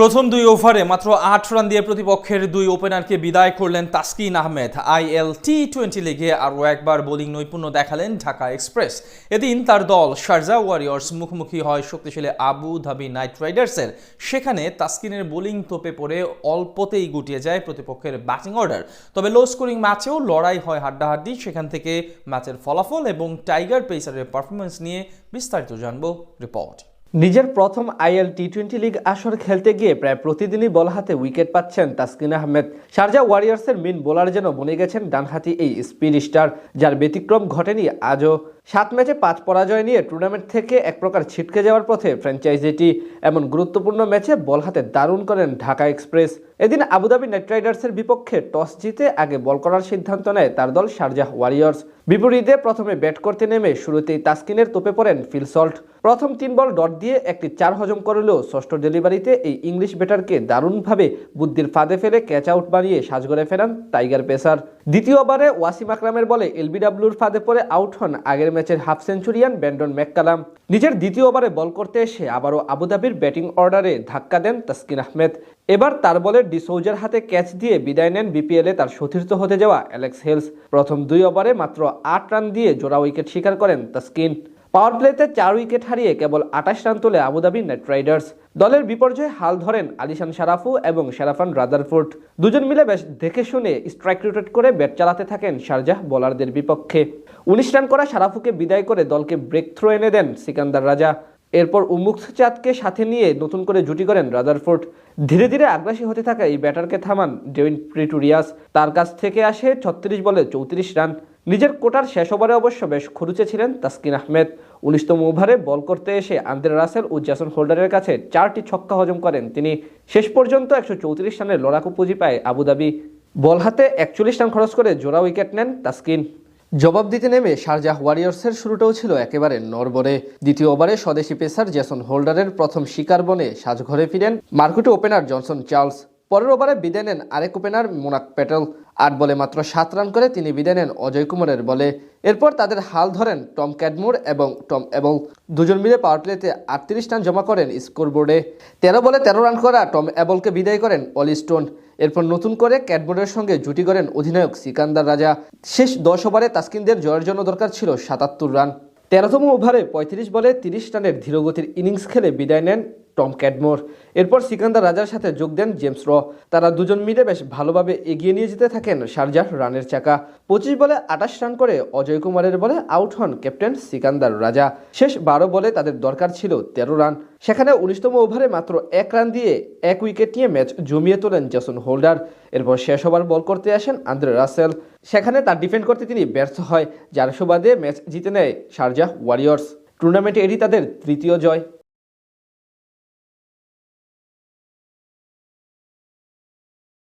প্রথম দুই ওভারে মাত্র ৮ রান দিয়ে প্রতিপক্ষের দুই ওপেনারকে বিদায় করলেন তাসকিন আহমেদ। আইএল টি-20 লিগে আরও একবার বোলিং নৈপুণ্য দেখালেন ঢাকা এক্সপ্রেস। এদিন তার দল শারজাহ ওয়ারিয়র্স মুখোমুখি হয় শক্তিশালী আবু ধাবি নাইট রাইডার্সের। সেখানে তাসকিনের বোলিং তোপে পড়ে অল্পতেই গুটিয়ে যায় প্রতিপক্ষের ব্যাটিং অর্ডার। তবে লো স্কোরিং ম্যাচেও লড়াই হয় হাড্ডাহাড্ডি। সেখান থেকে ম্যাচের ফলাফল এবং টাইগার পেসারের পারফরমেন্স নিয়ে বিস্তারিত জানব রিপোর্ট। নিজের প্রথম আইএল টি-20 লিগ আসর খেলতে গিয়ে প্রায় প্রতিদিনই বল হাতে উইকেট পাচ্ছেন তাসকিন আহমেদ। শারজাহ ওয়ারিয়র্সের মিন বোলার যেন বনে গেছেন ডানহাতি এই স্পিড স্টার, যার ব্যতিক্রম ঘটেনি আজও। 7 ম্যাচে 5 পরাজয় নিয়ে টুর্নামেন্ট থেকে এক প্রকার ছিটকে যাওয়ার পথে ফ্র্যাঞ্চাইজিটি। এমন গুরুত্বপূর্ণ ম্যাচে বল হাতে দারুণ করেন ঢাকা এক্সপ্রেস। এদিন আবুধাবি নাইট রাইডার্সের বিপক্ষে টস জিতে আগে বল করার সিদ্ধান্ত নেয় তার দল শারজাহ ওয়ারিয়র্স। বিপরীতে প্রথমে ব্যাট করতে নেমে শুরুতেই তাসকিনের তোপে পড়েন ফিল সল্ট। প্রথম 3 বল ডট দিয়ে একটি 4 হজম করলেও ষষ্ঠ ডেলিভারিতে এই ইংলিশ ব্যাটারকে দারুণভাবে বুদ্ধির ফাঁদে ফেলে ক্যাচ আউট বানিয়ে সাজঘরে ফেরান টাইগার পেসার। দ্বিতীয় ওভারে ওয়াসিম আকরামের বলে এলবিডব্লিউর ফাঁদে পড়ে আউট হন আগের ম্যাচের হাফ সেঞ্চুরিয়ান ব্রেন্ডন ম্যাককালাম। নিজের দ্বিতীয় ওভারে বল করতে এসে আবারও আবুধাবির ব্যাটিং অর্ডারে ধাক্কা দেন তাসকিন আহমেদ। এবার তার বলে ডিসৌজার হাতে ক্যাচ দিয়ে বিদায় নেন বিপিএলে তার সতীর্থ হতে যাওয়া অ্যালেক্স হেলস। প্রথম 2 ওভারে মাত্র 8 রান দিয়ে জোড়া উইকেট শিকার করেন তাসকিন। পাওয়ার প্লেতে 4 উইকেট হারিয়ে কেবল 28 রান তোলে আবুধাবি নাইট রাইডার্স। দলের বিপর্যয়ে হাল ধরেন আলিশান সারাফু এবং শেরাফান রাদারফোর্ড। দুজন মিলে বেশ দেখে শুনে স্ট্রাইক রোটেট করে ব্যাট চালাতে থাকেন শারজাহ বোলারদের বিপক্ষে। 19 রান করা সারাফুকে বিদায় করে দলকে ব্রেক থ্রো এনে দেন সিকান্দার রাজা। এরপর উন্মুক্ত চাঁদকে সাথে নিয়ে নতুন করে জুটি করেন রাদারফোর্ড। ধীরে ধীরে আগ্রাসী হতে থাকা এই ব্যাটারকে থামান ডেভিন প্রিটোরিয়াস। তার কাছ থেকে আসে 36 বলে 34 রান। নিজের কোটার শেষ ওভারে অবশ্য বেশ খরুচে ছিলেন তাসকিন আহমেদ। 19তম ওভারে বল করতে এসে আন্দ্রে রাসেল ও জেসন হোল্ডারের কাছে 4টি ছক্কা হজম করেন তিনি। শেষ পর্যন্ত 134 রানের লড়াকু পুঁজি পায় আবুধাবি। বল হাতে 41 রান খরচ করে জোড়া উইকেট নেন তাসকিন। জবাব দিতে নেমে শারজাহ ওয়ারিয়র্সের শুরুটাও ছিল একেবারে নড়বড়ে। দ্বিতীয় ওভারে স্বদেশি পেসার জেসন হোল্ডারের প্রথম শিকার বনে সাজঘরে ফিরেন মার্কুটে ওপেনার জনসন চার্লস। পরের ওভারে বিদায় নেন আরেক ওপেনার মোনাক প্যাটেল। 8 বলে মাত্র 7 রান করে তিনি বিদায় নেন অজয় কুমারের বলে। এরপর তাদের হাল ধরেন টম ক্যাডমোর এবং টম এবল। দুজন মিলে পাওয়ার প্লেতে 38 রান জমা করেন স্কোরবোর্ডে। 13 বলে 13 রান করা টম এবলকে বিদায় করেন অলি স্টোন। এরপর নতুন করে ক্যাডমোরের সঙ্গে জুটি করেন অধিনায়ক সিকান্দার রাজা। শেষ 10 ওভারে তাসকিনদের জয়ের জন্য দরকার ছিল 77 রান। 13তম ওভারে 35 বলে 30 রানের ধীরগতির ইনিংস খেলে বিদায় নেন টম ক্যাডমোর। এরপর সিকান্দার রাজার সাথে যোগ দেন জেমস র। তারা দুজন মিলে বেশ ভালোভাবে এগিয়ে নিয়ে যেতে থাকেন শারজাহ রানের চাকা। 25 বলে 28 রান করে অজয় কুমারের বলে আউট হন ক্যাপ্টেন সিকান্দার রাজা। শেষ 12 বলে তাদের দরকার ছিল 13 রান। সেখানে 19তম ওভারে মাত্র 1 রান দিয়ে 1 উইকেট নিয়ে ম্যাচ জমিয়ে তোলেন জেসন হোল্ডার। এরপর শেষ ওভার বল করতে আসেন আন্দ্রে রাসেল। সেখানে তার ডিফেন্ড করতে তিনি ব্যর্থ হয়, যার সুবাদে ম্যাচ জিতে নেয় শারজাহ ওয়ারিয়র্স। টুর্নামেন্টে এটি তাদের তৃতীয় জয়।